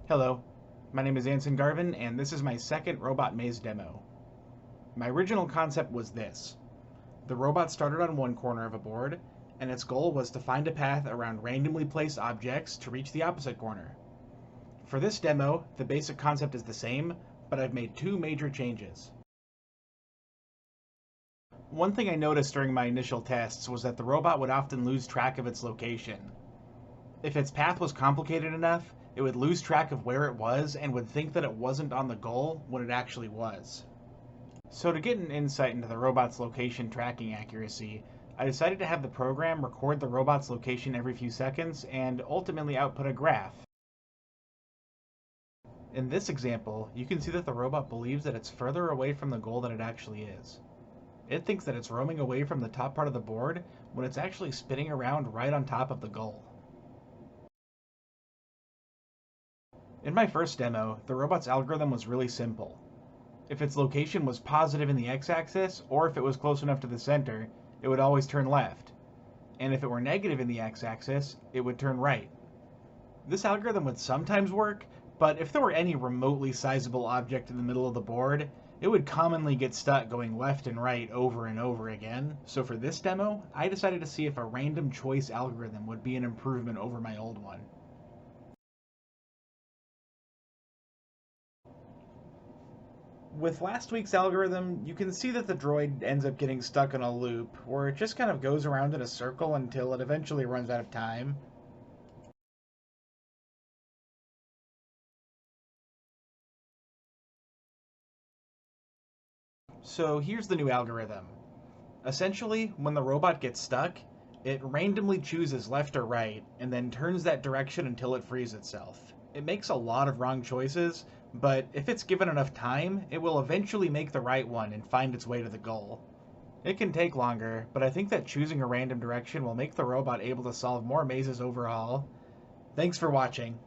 Hello, my name is Anson Garvin, and this is my second robot maze demo. My original concept was this. The robot started on one corner of a board, and its goal was to find a path around randomly placed objects to reach the opposite corner. For this demo, the basic concept is the same, but I've made two major changes. One thing I noticed during my initial tests was that the robot would often lose track of its location. If its path was complicated enough, it would lose track of where it was and would think that it wasn't on the goal when it actually was. So to get an insight into the robot's location tracking accuracy, I decided to have the program record the robot's location every few seconds and ultimately output a graph. In this example, you can see that the robot believes that it's further away from the goal than it actually is. It thinks that it's roaming away from the top part of the board when it's actually spinning around right on top of the goal. In my first demo, the robot's algorithm was really simple. If its location was positive in the x-axis, or if it was close enough to the center, it would always turn left. And if it were negative in the x-axis, it would turn right. This algorithm would sometimes work, but if there were any remotely sizable object in the middle of the board, it would commonly get stuck going left and right over and over again. So for this demo, I decided to see if a random choice algorithm would be an improvement over my old one. With last week's algorithm, you can see that the droid ends up getting stuck in a loop, where it just kind of goes around in a circle until it eventually runs out of time. So here's the new algorithm. Essentially, when the robot gets stuck, it randomly chooses left or right, and then turns that direction until it frees itself. It makes a lot of wrong choices, but if it's given enough time, it will eventually make the right one and find its way to the goal. It can take longer, but I think that choosing a random direction will make the robot able to solve more mazes overall. Thanks for watching.